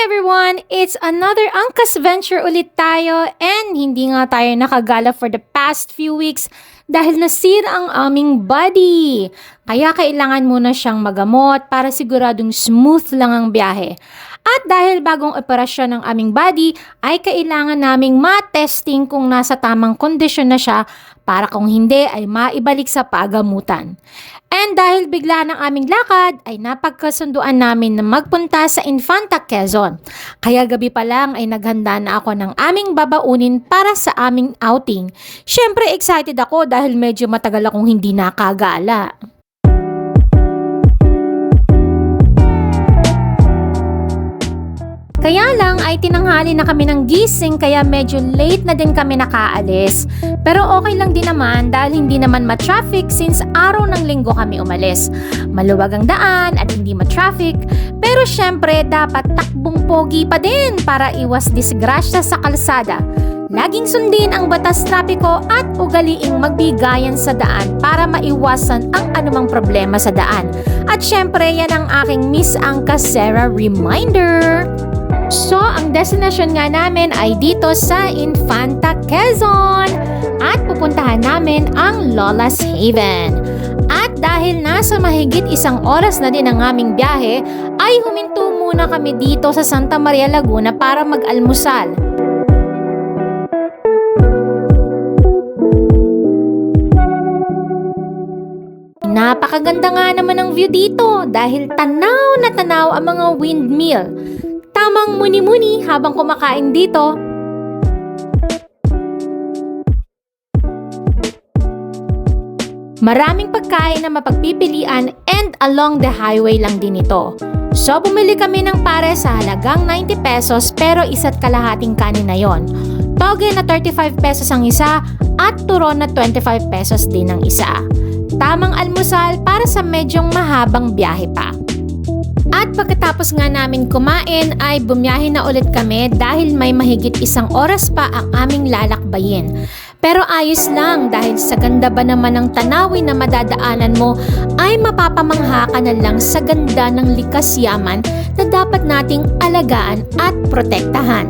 everyone! It's another Angkas Venture ulit tayo and hindi nga tayo nakagala for the past few weeks dahil nasira ang aming body. Kaya kailangan muna siyang magamot para siguradong smooth lang ang biyahe. At dahil bagong operasyon ng aming body, ay kailangan naming ma-testing kung nasa tamang kondisyon na siya para kung hindi ay maibalik sa pagamutan. And dahil bigla ng aming lakad, ay napagkasunduan namin na magpunta sa Infanta, Quezon. Kaya gabi pa lang ay naghanda na ako ng aming babaunin para sa aming outing. Syempre excited ako dahil medyo matagal akong hindi nakagala. Kaya lang ay tinanghali na kami ng gising kaya medyo late na din kami nakaalis. Pero okay lang din naman dahil hindi naman ma-traffic since araw ng linggo kami umalis. Maluwag ang daan at hindi ma-traffic. Pero syempre dapat takbong pogi pa din para iwas disgrasya sa kalsada. Laging sundin ang batas trapiko at ugaliing magbigayan sa daan para maiwasan ang anumang problema sa daan. At syempre yan ang aking Miss Angkas Sarah reminder. So, ang destination nga namin ay dito sa Infanta, Quezon at pupuntahan namin ang Lola's Haven. At dahil nasa mahigit 1 oras na din ang aming biyahe, ay huminto muna kami dito sa Santa Maria, Laguna para mag-almusal. Napakaganda nga naman ang view dito dahil tanaw na tanaw ang mga windmill. Tamang muni-muni habang kumakain dito. Maraming pagkain na mapagpipilian and along the highway lang din ito. So bumili kami ng pare sa halagang 90 pesos pero 1.5 kanin na yon. Toge na 35 pesos ang isa at turon na 25 pesos din ang isa. Tamang almusal para sa medyong mahabang biyahe pa. At pagkatapos nga namin kumain ay bumiyahe na ulit kami dahil may mahigit 1 oras pa ang aming lalakbayin. Pero ayos lang dahil sa ganda ba naman ng tanawin na madadaanan mo ay mapapamangha ka na lang sa ganda ng likas yaman na dapat nating alagaan at protektahan.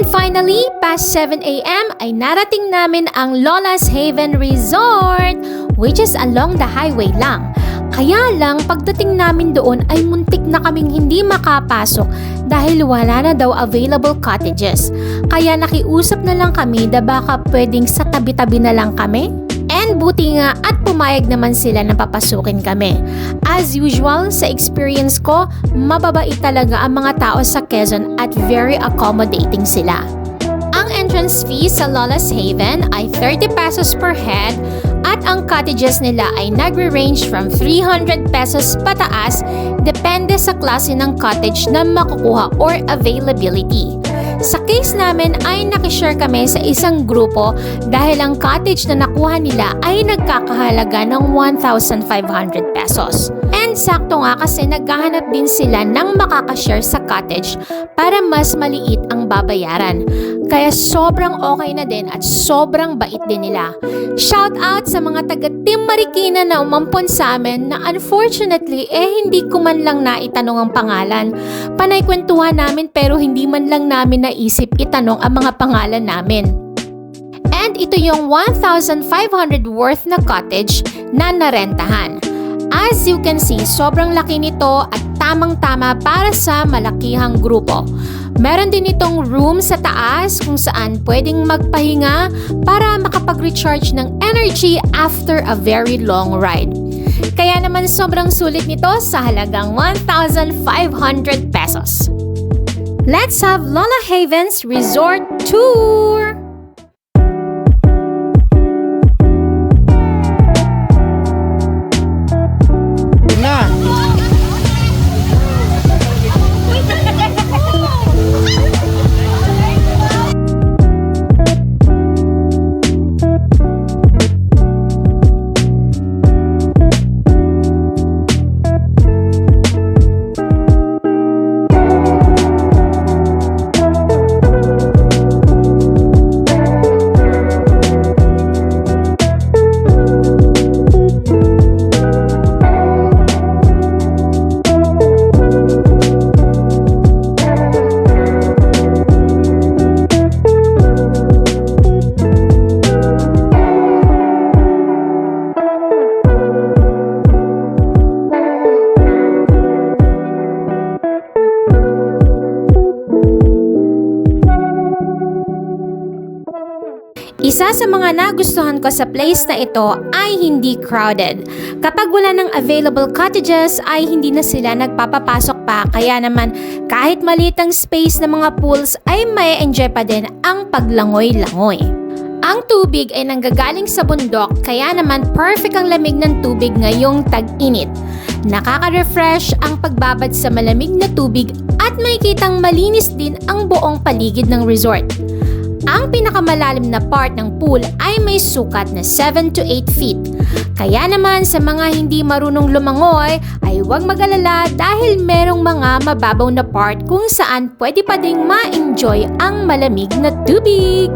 Finally, past 7 a.m. ay narating namin ang Lola's Haven Resort, which is along the highway lang. Kaya lang, pagdating namin doon ay muntik na kaming hindi makapasok dahil wala na daw available cottages. Kaya nakiusap na lang kami na baka pwedeng sa tabi-tabi na lang kami. And buti nga at pumayag naman sila na papasukin kami. As usual, sa experience ko, mababait talaga ang mga tao sa Quezon at very accommodating sila. Ang entrance fee sa Lola's Haven ay 30 pesos per head at ang cottages nila ay nagre-range from 300 pesos pataas depende sa klase ng cottage na makukuha or availability. Sa case namin ay nakishare kami sa isang grupo dahil ang cottage na nakuha nila ay nagkakahalaga ng 1,500 pesos. And sakto nga kasi naghahanap din sila ng makakashare sa cottage para mas maliit ang babayaran. Kaya sobrang okay na din at sobrang bait din nila. Shout out sa mga taga Team Marikina na umampon sa amin na unfortunately hindi ko man lang naitanong ang pangalan. Panay kwentuhan namin pero hindi man lang namin naisip itanong ang mga pangalan namin. And ito yung 1,500 worth na cottage na narentahan. As you can see, sobrang laki nito at tamang-tama para sa malakihang grupo. Meron din itong room sa taas kung saan pwedeng magpahinga para makapag-recharge ng energy after a very long ride. Kaya naman sobrang sulit nito sa halagang 1,500 pesos. Let's have Lola Haven's Resort Tour! Isa sa mga nagustuhan ko sa place na ito ay hindi crowded. Kapag wala ng available cottages ay hindi na sila nagpapapasok pa, kaya naman kahit maliit ang space ng mga pools ay may enjoy pa din ang paglangoy-langoy. Ang tubig ay nanggagaling sa bundok, kaya naman perfect ang lamig ng tubig ngayong tag-init. Nakaka-refresh ang pagbabad sa malamig na tubig at makikitang malinis din ang buong paligid ng resort. Ang pinakamalalim na part ng pool ay may sukat na 7 to 8 feet. Kaya naman sa mga hindi marunong lumangoy ay huwag mag-alala dahil merong mga mababaw na part kung saan pwede pa ding ma-enjoy ang malamig na tubig.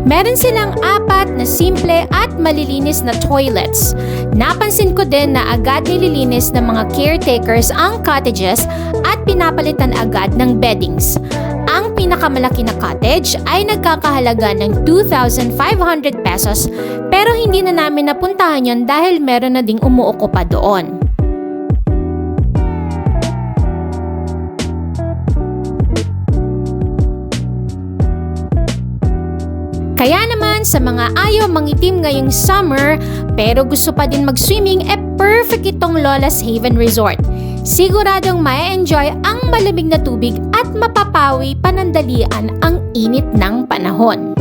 Meron silang 4 na simple at malilinis na toilets. Napansin ko din na agad nililinis ng mga caretakers ang cottages at pinapalitan agad ng beddings. Ang pinakamalaki na cottage ay nagkakahalaga ng 2,500 pesos pero hindi na namin napuntahan yon dahil meron na ding umuukupa doon. Kaya naman sa mga ayaw mangitim ngayong summer pero gusto pa din mag-swimming, perfect itong Lola's Haven Resort. Siguradong ma-enjoy ang malamig na tubig at mapapawi panandalian ang init ng panahon.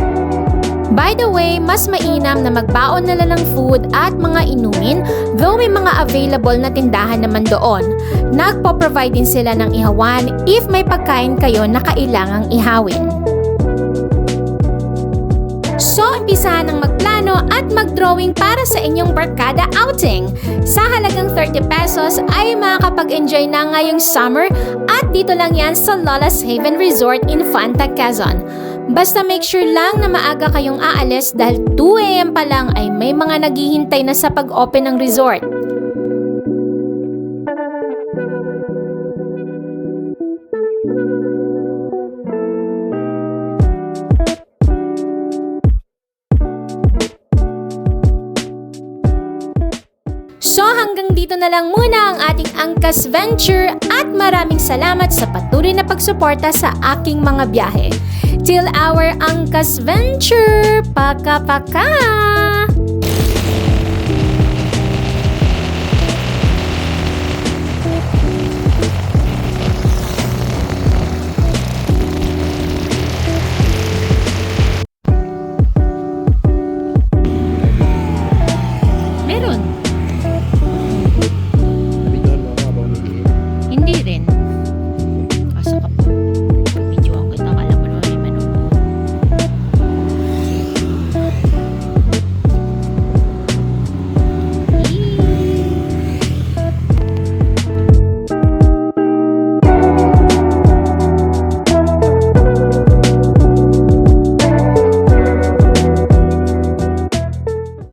By the way, mas mainam na magbaon na lang ng food at mga inumin, though may mga available na tindahan naman doon. Nagpo-provide din sila ng ihawan if may pagkain kayo na kailangang ihawin. So, umpisahan ng magplano at mag-drawing para sa inyong barkada outing. Sa halagang 30 pesos ay makakapag-enjoy na ngayong summer at dito lang yan sa Lola's Haven Resort Infanta, Quezon. Basta make sure lang na maaga kayong aalis dahil 2 AM pa lang ay may mga naghihintay na sa pag-open ng resort. So hanggang dito na lang muna ang ating Angkas Venture at maraming salamat sa patuloy na pagsuporta sa aking mga biyahe. Till our Angkas Venture, paka-paka!